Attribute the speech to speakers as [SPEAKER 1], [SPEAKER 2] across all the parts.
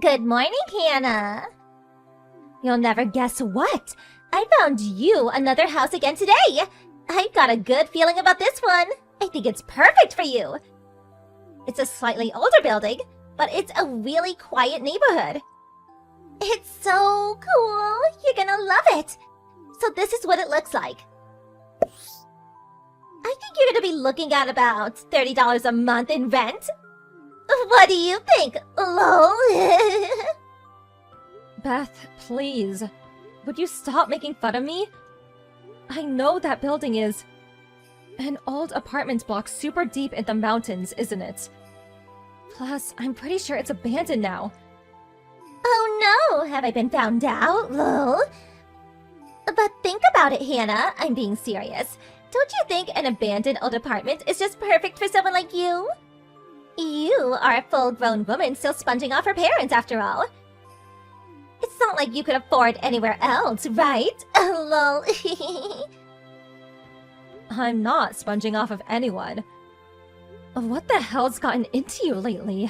[SPEAKER 1] Good morning, Hannah. You'll never guess what? I found you another house again today. I've got a good feeling about this one. I think it's perfect for you. It's a slightly older building, but it's a really quiet neighborhood. It's so cool. You're gonna love it. So this is what it looks like. I think you're gonna be looking at about $30 a month in rent. What do you think, lol?
[SPEAKER 2] Beth, please. Would you stop making fun of me? I know that building is an old apartment block super deep in the mountains, isn't it? Plus, I'm pretty sure it's abandoned now.
[SPEAKER 1] Oh no, have I been found out, lol? But think about it, Hannah. I'm being serious. Don't you think an abandoned old apartment is just perfect for someone like you? You are a full-grown woman still sponging off her parents, after all. It's not like you could afford anywhere else, right? Lol.
[SPEAKER 2] I'm not sponging off of anyone. What the hell's gotten into you lately?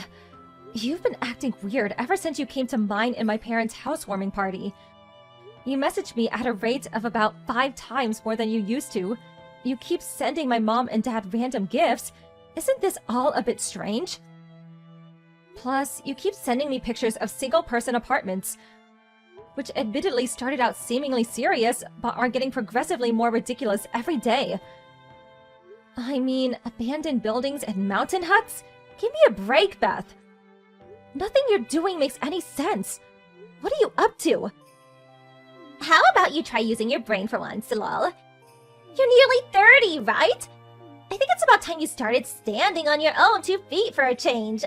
[SPEAKER 2] You've been acting weird ever since you came to mine and my parents' housewarming party. You messaged me at a rate of about 5 times more than you used to. You keep sending my mom and dad random gifts. Isn't this all a bit strange? Plus, you keep sending me pictures of single-person apartments, which admittedly started out seemingly serious, but are getting progressively more ridiculous every day. I mean, abandoned buildings and mountain huts? Give me a break, Beth. Nothing you're doing makes any sense. What are you up to?
[SPEAKER 1] How about you try using your brain for once, lol? You're nearly 30, right? I think it's about time you started standing on your own 2 feet for a change.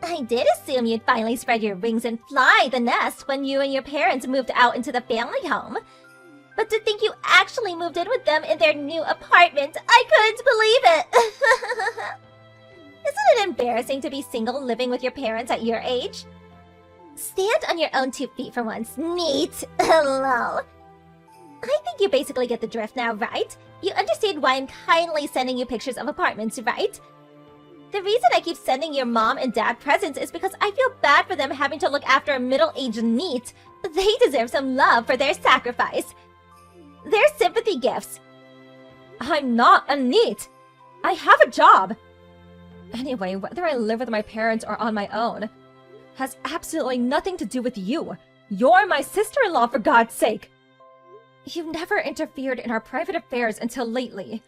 [SPEAKER 1] I did assume you'd finally spread your wings and fly the nest when you and your parents moved out into the family home. But to think you actually moved in with them in their new apartment, I couldn't believe it! Isn't it embarrassing to be single living with your parents at your age? Stand on your own 2 feet for once, neat! Lol. I think you basically get the drift now, right? You understand why I'm kindly sending you pictures of apartments, right? The reason I keep sending your mom and dad presents is because I feel bad for them having to look after a middle-aged NEET. They deserve some love for their sacrifice. They're sympathy gifts.
[SPEAKER 2] I'm not a NEET. I have a job. Anyway, whether I live with my parents or on my own has absolutely nothing to do with you. You're my sister-in-law, for God's sake. You never interfered in our private affairs until lately.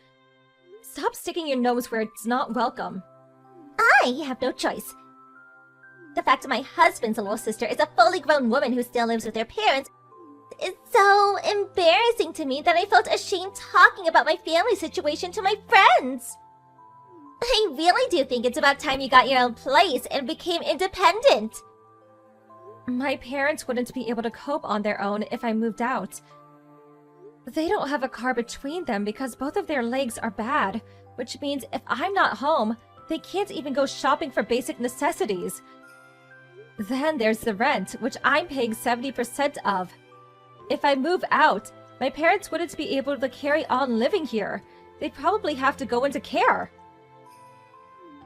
[SPEAKER 2] Stop sticking your nose where it's not welcome.
[SPEAKER 1] I have no choice. The fact that my husband's little sister is a fully grown woman who still lives with their parents is so embarrassing to me that I felt ashamed talking about my family situation to my friends. I really do think it's about time you got your own place and became independent.
[SPEAKER 2] My parents wouldn't be able to cope on their own if I moved out. They don't have a car between them because both of their legs are bad, which means if I'm not home, they can't even go shopping for basic necessities. Then there's the rent, which I'm paying 70% of. If I move out, my parents wouldn't be able to carry on living here. They'd probably have to go into care.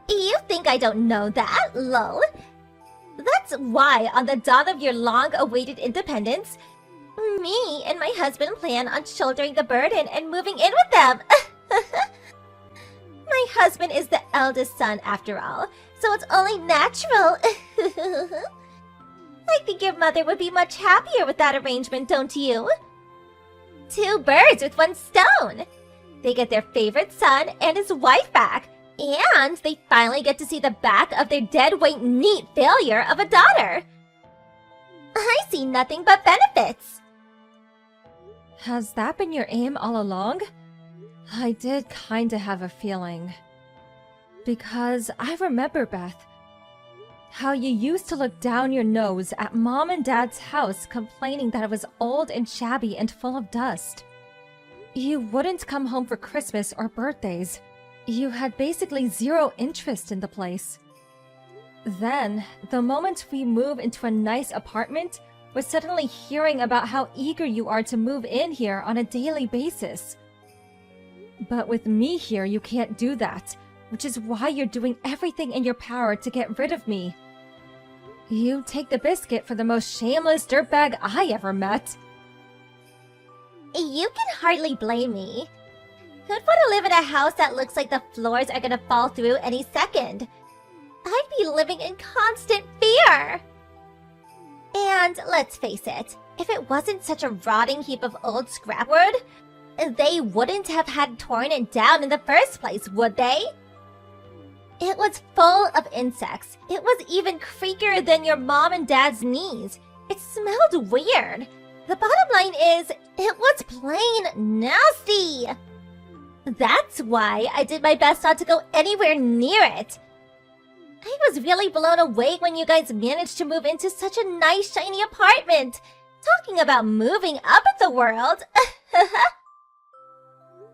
[SPEAKER 1] You think I don't know that, lol? That's why, on the dawn of your long-awaited independence, me and my husband plan on shouldering the burden and moving in with them. My husband is the eldest son, after all, so it's only natural. I think your mother would be much happier with that arrangement, don't you? 2 birds with 1 stone. They get their favorite son and his wife back, and they finally get to see the back of their deadweight NEET failure of a daughter. I see nothing but benefits.
[SPEAKER 2] Has that been your aim all along? I did kinda have a feeling. Because I remember, Beth, how you used to look down your nose at Mom and Dad's house complaining that it was old and shabby and full of dust. You wouldn't come home for Christmas or birthdays. You had basically 0 interest in the place. Then, the moment we move into a nice apartment, we're suddenly hearing about how eager you are to move in here on a daily basis. But with me here, you can't do that, which is why you're doing everything in your power to get rid of me. You take the biscuit for the most shameless dirtbag I ever met.
[SPEAKER 1] You can hardly blame me. Who'd want to live in a house that looks like the floors are gonna fall through any second? I'd be living in constant fear. And let's face it, if it wasn't such a rotting heap of old scrapwood, they wouldn't have had torn it down in the first place, would they? It was full of insects. It was even creakier than your mom and dad's knees. It smelled weird. The bottom line is, it was plain nasty. That's why I did my best not to go anywhere near it. I was really blown away when you guys managed to move into such a nice, shiny apartment. Talking about moving up in the world.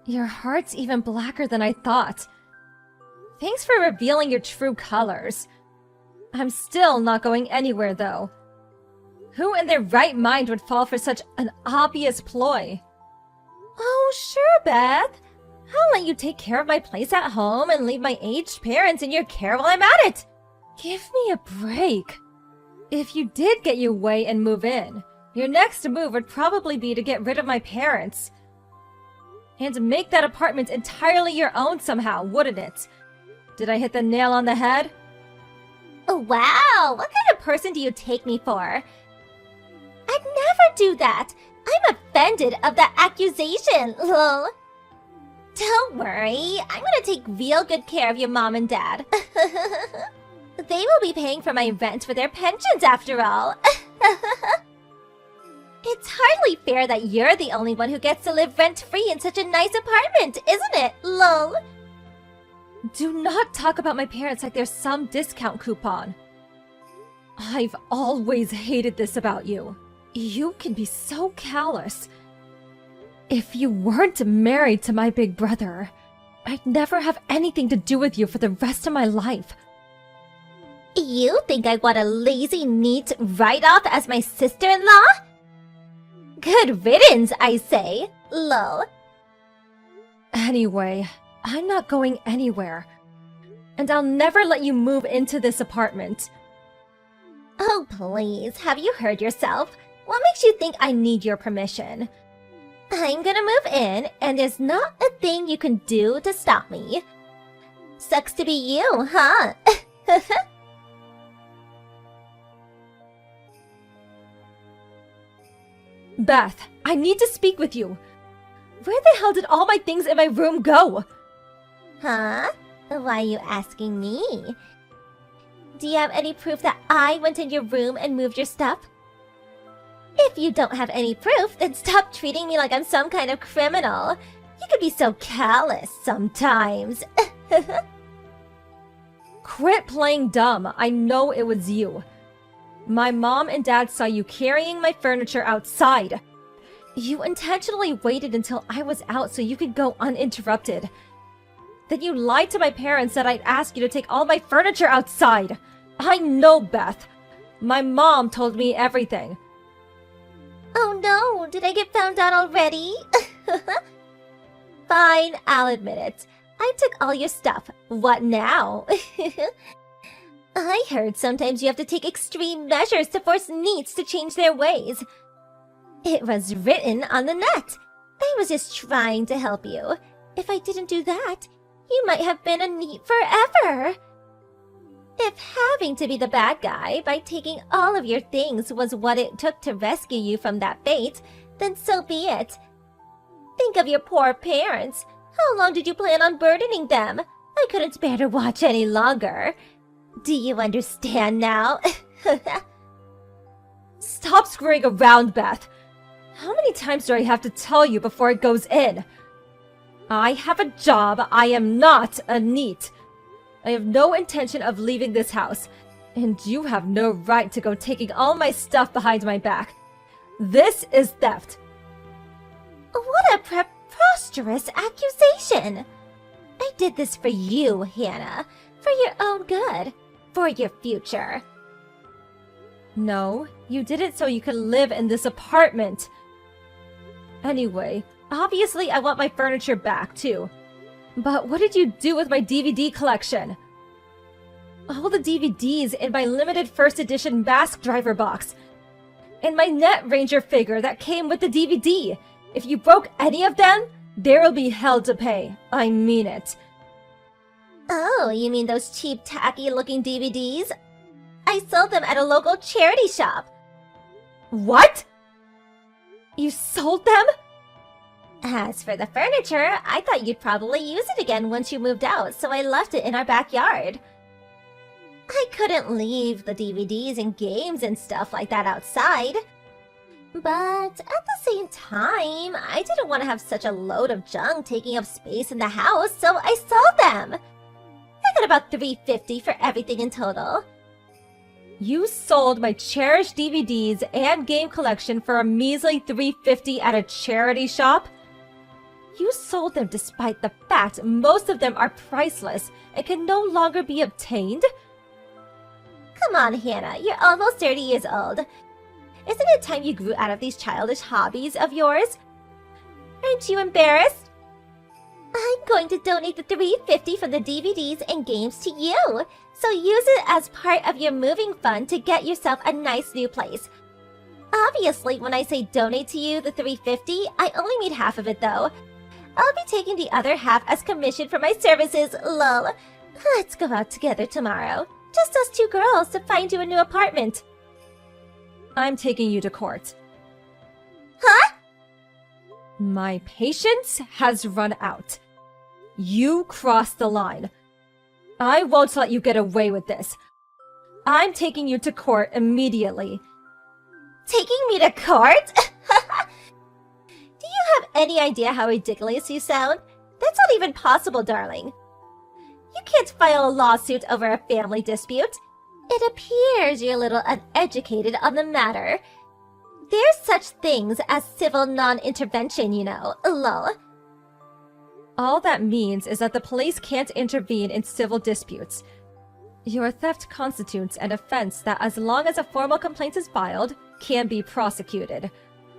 [SPEAKER 2] Your heart's even blacker than I thought. Thanks for revealing your true colors. I'm still not going anywhere, though. Who in their right mind would fall for such an obvious ploy? Oh, sure, Beth. I'll let you take care of my place at home and leave my aged parents in your care while I'm at it. Give me a break. If you did get your way and move in, your next move would probably be to get rid of my parents. And make that apartment entirely your own somehow, wouldn't it? Did I hit the nail on the head?
[SPEAKER 1] Oh, wow, what kind of person do you take me for? I'd never do that. I'm offended of that accusation, lol. Don't worry, I'm gonna take real good care of your mom and dad. They will be paying for my rent with their pensions after all. It's hardly fair that you're the only one who gets to live rent-free in such a nice apartment, isn't it, lol?
[SPEAKER 2] Do not talk about my parents like they're some discount coupon. I've always hated this about you. You can be so callous. If you weren't married to my big brother, I'd never have anything to do with you for the rest of my life.
[SPEAKER 1] You think I want a lazy, neat write-off as my sister-in-law? Good riddance, I say, lol.
[SPEAKER 2] Anyway, I'm not going anywhere. And I'll never let you move into this apartment.
[SPEAKER 1] Oh, please, have you heard yourself? What makes you think I need your permission? I'm gonna move in, and there's not a thing you can do to stop me. Sucks to be you, huh?
[SPEAKER 2] Beth, I need to speak with you. Where the hell did all my things in my room go?
[SPEAKER 1] Huh? Why are you asking me? Do you have any proof that I went in your room and moved your stuff? If you don't have any proof, then stop treating me like I'm some kind of criminal. You could be so callous sometimes.
[SPEAKER 2] Quit playing dumb. I know it was you. My mom and dad saw you carrying my furniture outside. You intentionally waited until I was out so you could go uninterrupted. Then you lied to my parents that I'd ask you to take all my furniture outside. I know, Beth. My mom told me everything.
[SPEAKER 1] Oh no, did I get found out already? Fine, I'll admit it. I took all your stuff. What now? I heard sometimes you have to take extreme measures to force neets to change their ways. It was written on the net. I was just trying to help you. If I didn't do that, you might have been a neat forever. If having to be the bad guy by taking all of your things was what it took to rescue you from that fate, then so be it. Think of your poor parents. How long did you plan on burdening them? I couldn't bear to watch any longer. Do you understand now?
[SPEAKER 2] Stop screwing around, Beth. How many times do I have to tell you before it goes in? I have a job. I am not a neat. I have no intention of leaving this house, and you have no right to go taking all my stuff behind my back. This is theft.
[SPEAKER 1] What a preposterous accusation! I did this for you, Hannah. For your own good. For your future.
[SPEAKER 2] No, you did it so you could live in this apartment. Anyway, obviously I want my furniture back, too. But what did you do with my DVD collection? all the DVDs in my limited first edition Mask Driver box, and my Net Ranger figure that came with the DVD. If you broke any of them, there will be hell to pay. I mean it.
[SPEAKER 1] Oh, you mean those cheap, tacky-looking DVDs? I sold them at a local charity shop.
[SPEAKER 2] What? You sold them?
[SPEAKER 1] As for the furniture, I thought you'd probably use it again once you moved out, so I left it in our backyard. I couldn't leave the DVDs and games and stuff like that outside. But at the same time, I didn't want to have such a load of junk taking up space in the house, so I sold them. I got about $350 for everything in total.
[SPEAKER 2] You sold my cherished DVDs and game collection for a measly $350 at a charity shop? You sold them despite the fact most of them are priceless and can no longer be obtained?
[SPEAKER 1] Come on, Hannah, you're almost 30 years old. Isn't it time you grew out of these childish hobbies of yours? Aren't you embarrassed? I'm going to donate the $350 from the DVDs and games to you, so use it as part of your moving fund to get yourself a nice new place. Obviously, when I say donate to you the $350, I only need half of it though. I'll be taking the other half as commission for my services, lol. Let's go out together tomorrow. Just us two girls to find you a new apartment.
[SPEAKER 2] I'm taking you to court.
[SPEAKER 1] Huh?
[SPEAKER 2] My patience has run out. You crossed the line. I won't let you get away with this. I'm taking you to court immediately.
[SPEAKER 1] Taking me to court? Do you have any idea how ridiculous you sound? That's not even possible, darling. You can't file a lawsuit over a family dispute. It appears you're a little uneducated on the matter. There's such things as civil non-intervention, you know, lol.
[SPEAKER 2] All that means is that the police can't intervene in civil disputes. Your theft constitutes an offense that, as long as a formal complaint is filed, can be prosecuted.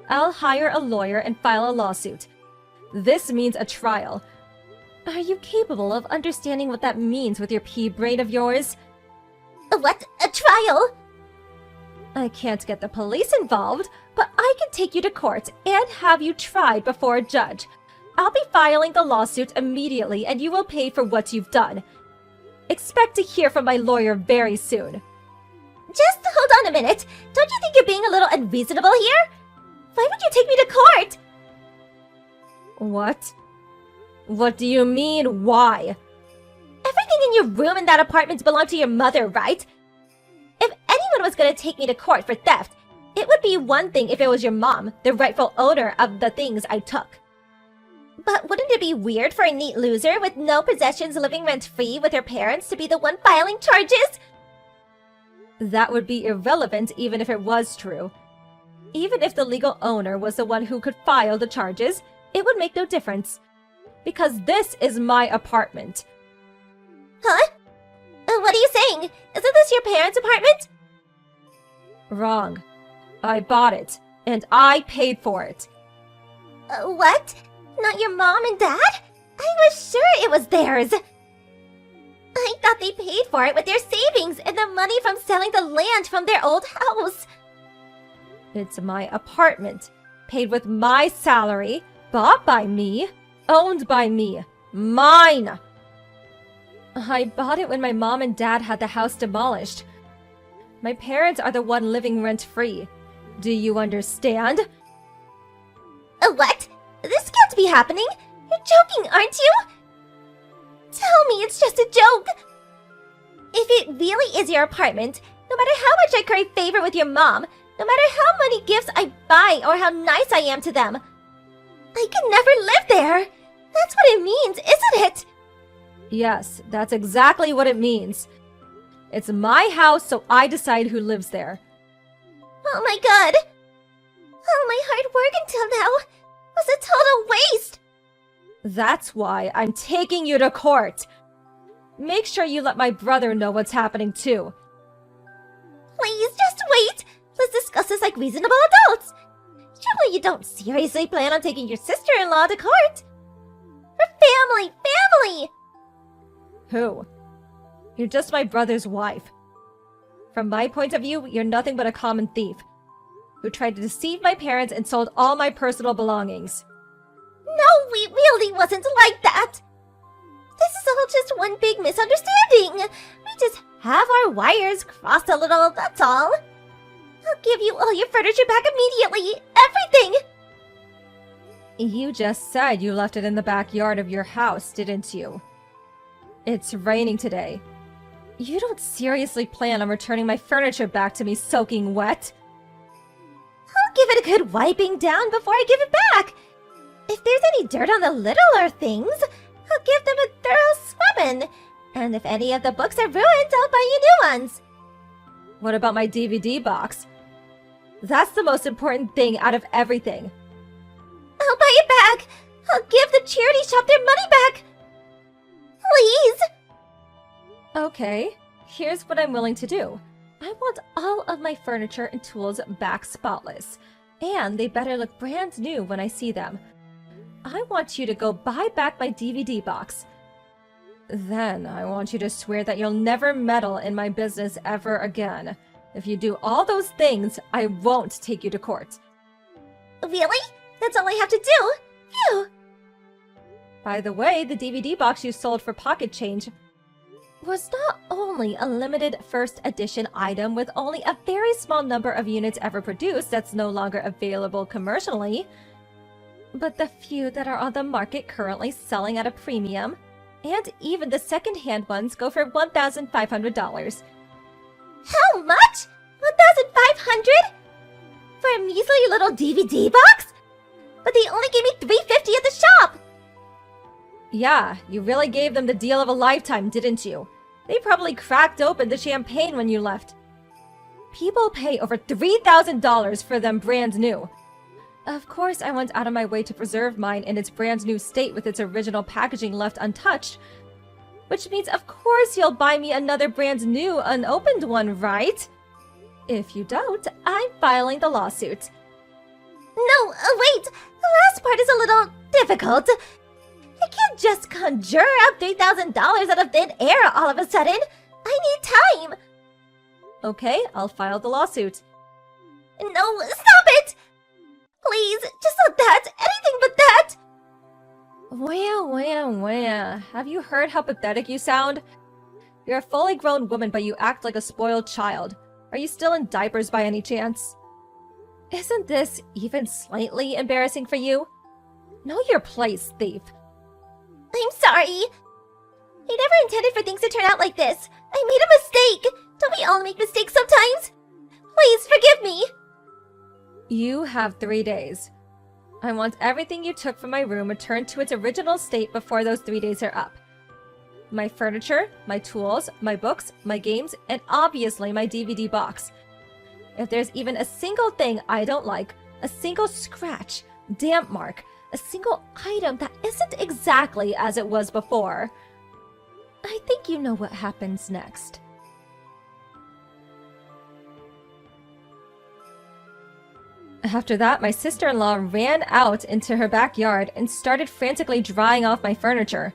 [SPEAKER 2] I'll hire a lawyer and file a lawsuit. This means a trial. Are you capable of understanding what that means with your pea brain of yours?
[SPEAKER 1] What? A trial?
[SPEAKER 2] I can't get the police involved, but I can take you to court and have you tried before a judge. I'll be filing the lawsuit immediately and you will pay for what you've done. Expect to hear from my lawyer very soon.
[SPEAKER 1] Just hold on a minute. Don't you think you're being a little unreasonable here? Why would you take me to court?
[SPEAKER 2] What? What do you mean, why?
[SPEAKER 1] Everything in your room in that apartment belonged to your mother, right? If anyone was going to take me to court for theft, it would be one thing if it was your mom, the rightful owner of the things I took. But wouldn't it be weird for a neat loser with no possessions living rent-free with her parents to be the one filing charges?
[SPEAKER 2] That would be irrelevant even if it was true. Even if the legal owner was the one who could file the charges, it would make no difference. Because this is my apartment.
[SPEAKER 1] Huh? What are you saying? Isn't this your parents' apartment?
[SPEAKER 2] Wrong. I bought it, and I paid for it.
[SPEAKER 1] What? Not your mom and dad? I was sure it was theirs. I thought they paid for it with their savings and the money from selling the land from their old house.
[SPEAKER 2] It's my apartment, paid with my salary, bought by me, owned by me, mine. I bought it when my mom and dad had the house demolished. My parents are the one living rent-free. Do you understand?
[SPEAKER 1] What? This can't be happening. You're joking, aren't you? Tell me it's just a joke. If it really is your apartment, no matter how much I curry favor with your mom, no matter how many gifts I buy or how nice I am to them, I can never live there. That's what it means, isn't it?
[SPEAKER 2] Yes, that's exactly what it means. It's my house, so I decide who lives there.
[SPEAKER 1] Oh my god. All my hard work until now was a total waste.
[SPEAKER 2] That's why I'm taking you to court. Make sure you let my brother know what's happening too.
[SPEAKER 1] Please, just wait. Let's discuss this like reasonable adults. Surely you don't seriously plan on taking your sister-in-law to court? For family!
[SPEAKER 2] Who? You're just my brother's wife. From my point of view, you're nothing but a common thief who tried to deceive my parents and sold all my personal belongings.
[SPEAKER 1] No, we really wasn't like that. This is all just one big misunderstanding. We just have our wires crossed a little, that's all. I'll give you all your furniture back immediately. Everything!
[SPEAKER 2] You just said you left it in the backyard of your house, didn't you? It's raining today. You don't seriously plan on returning my furniture back to me soaking wet?
[SPEAKER 1] I'll give it a good wiping down before I give it back. If there's any dirt on the littler things, I'll give them a thorough scrubbing. And if any of the books are ruined, I'll buy you new ones.
[SPEAKER 2] What about my DVD box? That's the most important thing out of everything.
[SPEAKER 1] I'll buy it back. I'll give the charity shop their money back. Please.
[SPEAKER 2] Okay, here's what I'm willing to do. I want all of my furniture and tools back spotless. And they better look brand new when I see them. I want you to go buy back my DVD box. Then I want you to swear that you'll never meddle in my business ever again. If you do all those things, I won't take you to court.
[SPEAKER 1] Really? That's all I have to do? Phew!
[SPEAKER 2] By the way, the DVD box you sold for pocket change was not only a limited first edition item with only a very small number of units ever produced that's no longer available commercially, but the few that are on the market currently selling at a premium, and even the second-hand ones go for $1,500.
[SPEAKER 1] How much? 1,500? For a measly little DVD box? But they only gave me $350 at the shop!
[SPEAKER 2] Yeah, you really gave them the deal of a lifetime, didn't you? They probably cracked open the champagne when you left. People pay over $3,000 for them brand new. Of course, I went out of my way to preserve mine in its brand new state with its original packaging left untouched. Which means, of course, you'll buy me another brand new, unopened one, right? If you don't, I'm filing the lawsuit.
[SPEAKER 1] No, wait! The last part is a little difficult. I can't just conjure up $3,000 out of thin air all of a sudden. I need time.
[SPEAKER 2] Okay, I'll file the lawsuit.
[SPEAKER 1] No, stop it! Please, just not that. Anything but that.
[SPEAKER 2] Wah. Have you heard how pathetic you sound? You're a fully grown woman, but you act like a spoiled child. Are you still in diapers by any chance? Isn't this even slightly embarrassing for you? Know your place, thief.
[SPEAKER 1] I'm sorry. I never intended for things to turn out like this. I made a mistake. Don't we all make mistakes sometimes? Please forgive me.
[SPEAKER 2] You have 3 days. I want everything you took from my room returned to its original state before those 3 days are up. My furniture, my tools, my books, my games, and obviously my DVD box. If there's even a single thing I don't like, a single scratch, damp mark, a single item that isn't exactly as it was before, I think you know what happens next. After that, my sister-in-law ran out into her backyard and started frantically drying off my furniture,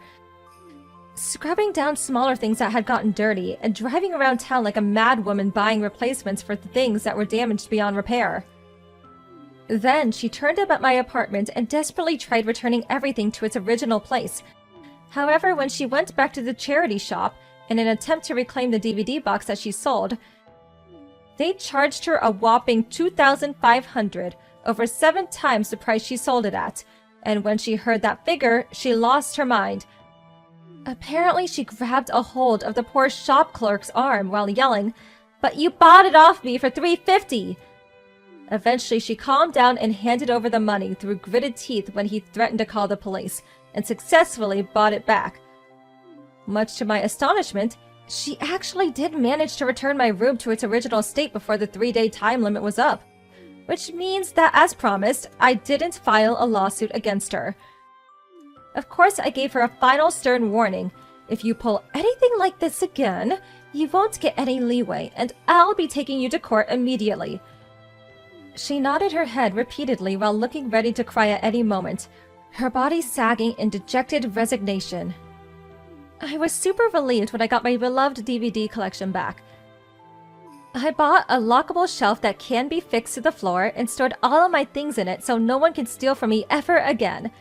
[SPEAKER 2] scrubbing down smaller things that had gotten dirty, and driving around town like a mad woman buying replacements for the things that were damaged beyond repair. Then she turned up at my apartment and desperately tried returning everything to its original place. However, when she went back to the charity shop in an attempt to reclaim the DVD box that she sold, they charged her a whopping $2,500, over 7 times the price she sold it at, and when she heard that figure, she lost her mind. Apparently, she grabbed a hold of the poor shop clerk's arm while yelling, "But you bought it off me for $350!" Eventually, she calmed down and handed over the money through gritted teeth when he threatened to call the police, and successfully bought it back. Much to my astonishment, she actually did manage to return my room to its original state before the 3-day time limit was up. Which means that, as promised, I didn't file a lawsuit against her. Of course, I gave her a final stern warning. If you pull anything like this again, you won't get any leeway, and I'll be taking you to court immediately. She nodded her head repeatedly while looking ready to cry at any moment, her body sagging in dejected resignation. I was super relieved when I got my beloved DVD collection back. I bought a lockable shelf that can be fixed to the floor and stored all of my things in it so no one can steal from me ever again.